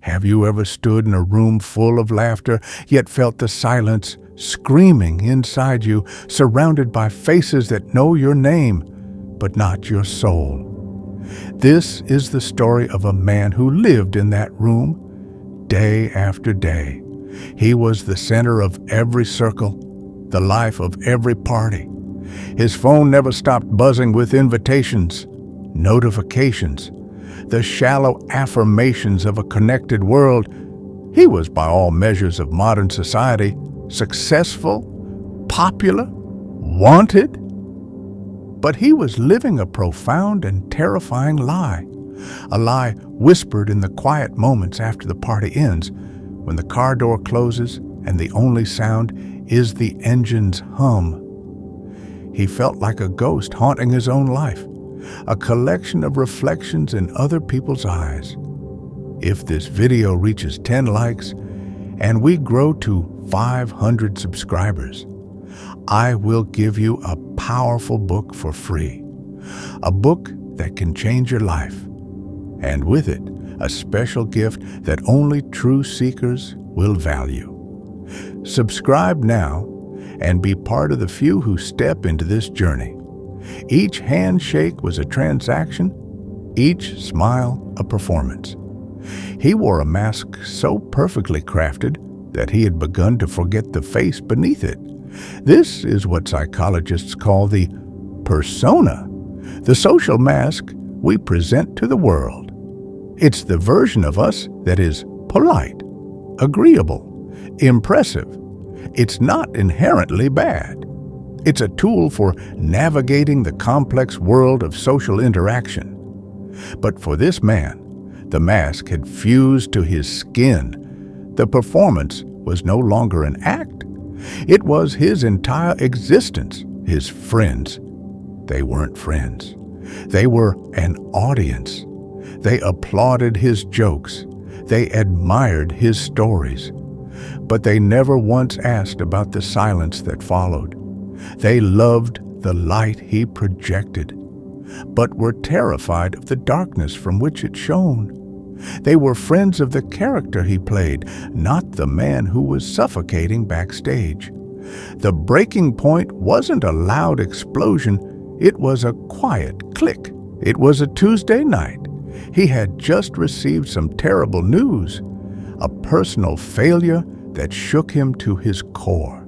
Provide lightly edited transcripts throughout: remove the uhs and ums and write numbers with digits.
Have you ever stood in a room full of laughter, yet felt the silence screaming inside you, surrounded by faces that know your name, but not your soul? This is the story of a man who lived in that room day after day. He was the center of every circle, the life of every party. His phone never stopped buzzing with invitations, notifications, the shallow affirmations of a connected world. He was, by all measures of modern society, successful, popular, wanted. But he was living a profound and terrifying lie, a lie whispered in the quiet moments after the party ends, when the car door closes and the only sound is the engine's hum. He felt like a ghost haunting his own life, a collection of reflections in other people's eyes. If this video reaches 10 likes and we grow to 500 subscribers, I will give you a powerful book for free, a book that can change your life, and with it, a special gift that only true seekers will value. Subscribe now and be part of the few who step into this journey. Each handshake was a transaction, each smile a performance. He wore a mask so perfectly crafted that he had begun to forget the face beneath it. This is what psychologists call the persona, the social mask we present to the world. It's the version of us that is polite, agreeable, impressive. It's not inherently bad. It's a tool for navigating the complex world of social interaction. But for this man, the mask had fused to his skin. The performance was no longer an act. It was his entire existence. His friends, they weren't friends. They were an audience. They applauded his jokes. They admired his stories. But they never once asked about the silence that followed. They loved the light he projected, but were terrified of the darkness from which it shone. They were friends of the character he played, not the man who was suffocating backstage. The breaking point wasn't a loud explosion, it was a quiet click. It was a Tuesday night. He had just received some terrible news, a personal failure that shook him to his core.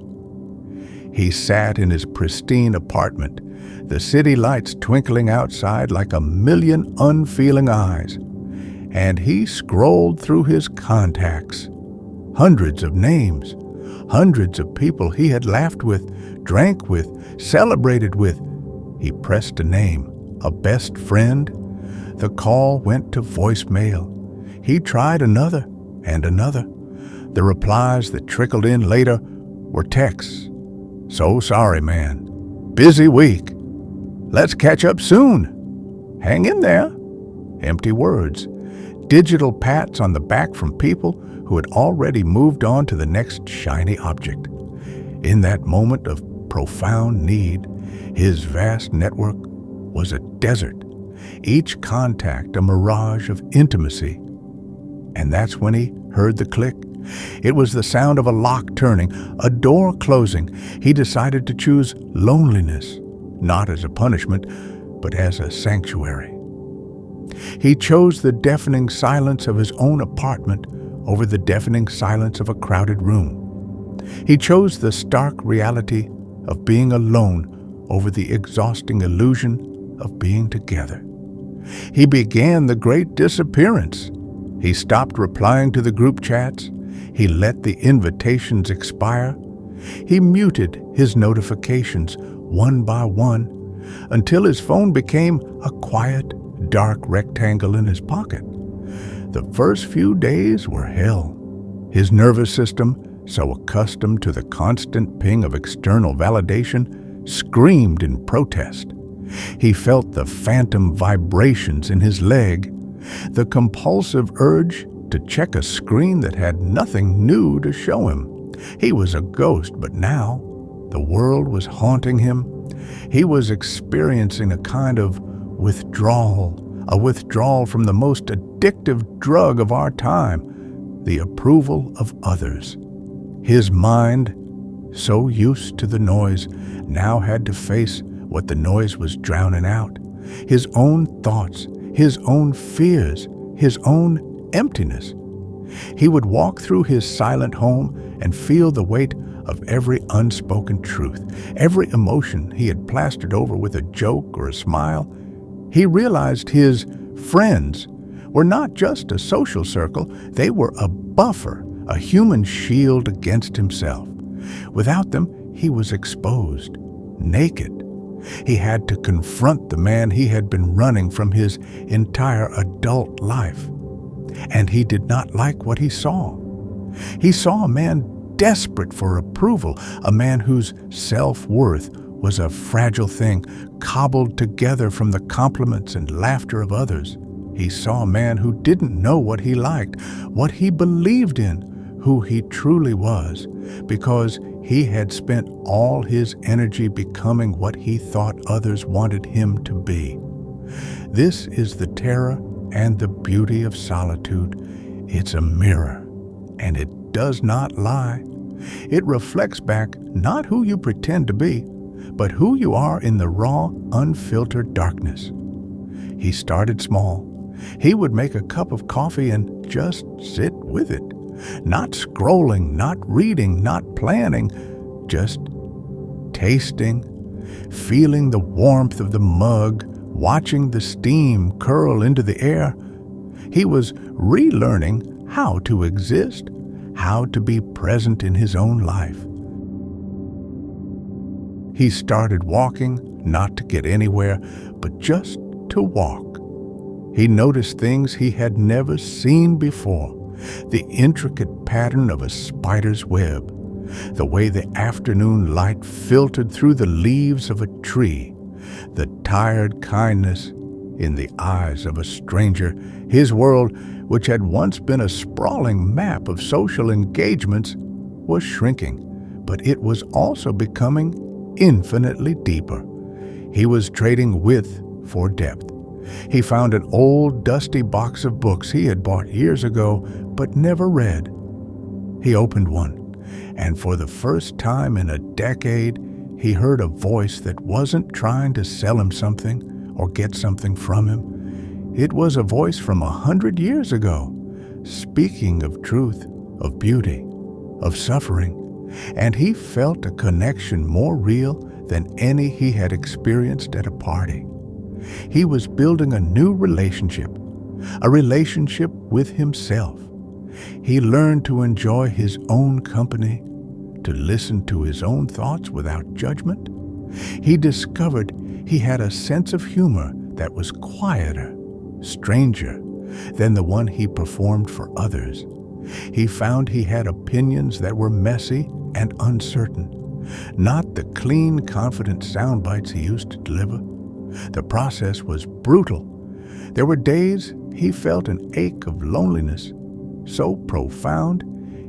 He sat in his pristine apartment, the city lights twinkling outside like a million unfeeling eyes, and he scrolled through his contacts. Hundreds of names, hundreds of people he had laughed with, drank with, celebrated with. He pressed a name, a best friend. The call went to voicemail. He tried another and another. The replies that trickled in later were texts. "So sorry, man. Busy week. Let's catch up soon. Hang in there." Empty words. Digital pats on the back from people who had already moved on to the next shiny object. In that moment of profound need, his vast network was a desert, each contact a mirage of intimacy. And that's when he heard the click. It was the sound of a lock turning, a door closing. He decided to choose loneliness, not as a punishment, but as a sanctuary. He chose the deafening silence of his own apartment over the deafening silence of a crowded room. He chose the stark reality of being alone over the exhausting illusion of being together. He began the great disappearance. He stopped replying to the group chats. He let the invitations expire. He muted his notifications one by one until his phone became a quiet, dark rectangle in his pocket. The first few days were hell. His nervous system, so accustomed to the constant ping of external validation, screamed in protest. He felt the phantom vibrations in his leg, the compulsive urge to check a screen that had nothing new to show him. He was a ghost, but now the world was haunting him. He was experiencing a kind of withdrawal, a withdrawal from the most addictive drug of our time, the approval of others. His mind, so used to the noise, now had to face what the noise was drowning out. His own thoughts, his own fears, his own emptiness. He would walk through his silent home and feel the weight of every unspoken truth, every emotion he had plastered over with a joke or a smile. He realized his friends were not just a social circle, they were a buffer, a human shield against himself. Without them, he was exposed, naked. He had to confront the man he had been running from his entire adult life. And he did not like what he saw. He saw a man desperate for approval, a man whose self-worth was a fragile thing, cobbled together from the compliments and laughter of others. He saw a man who didn't know what he liked, what he believed in, who he truly was, because he had spent all his energy becoming what he thought others wanted him to be. This is the terror and the beauty of solitude. It's a mirror, and it does not lie. It reflects back not who you pretend to be, but who you are in the raw, unfiltered darkness. He started small. He would make a cup of coffee and just sit with it. Not scrolling, not reading, not planning, just tasting, feeling the warmth of the mug, watching the steam curl into the air. He was relearning how to exist, how to be present in his own life. He started walking, not to get anywhere, but just to walk. He noticed things he had never seen before. The intricate pattern of a spider's web, the way the afternoon light filtered through the leaves of a tree, the tired kindness in the eyes of a stranger. His world, which had once been a sprawling map of social engagements, was shrinking, but it was also becoming infinitely deeper. He was trading width for depth. He found an old, dusty box of books he had bought years ago but never read. He opened one, and for the first time in a decade, he heard a voice that wasn't trying to sell him something or get something from him. It was a voice from 100 years ago, speaking of truth, of beauty, of suffering, and he felt a connection more real than any he had experienced at a party. He was building a new relationship, a relationship with himself. He learned to enjoy his own company, to listen to his own thoughts without judgment. He discovered he had a sense of humor that was quieter, stranger than the one he performed for others. He found he had opinions that were messy and uncertain, not the clean, confident sound bites he used to deliver. The process was brutal. There were days he felt an ache of loneliness, so profound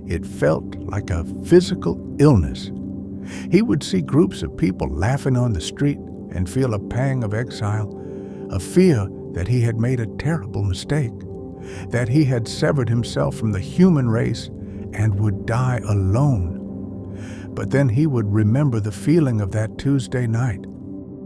it felt like a physical illness. He would see groups of people laughing on the street and feel a pang of exile, a fear that he had made a terrible mistake, that he had severed himself from the human race and would die alone. But then he would remember the feeling of that Tuesday night,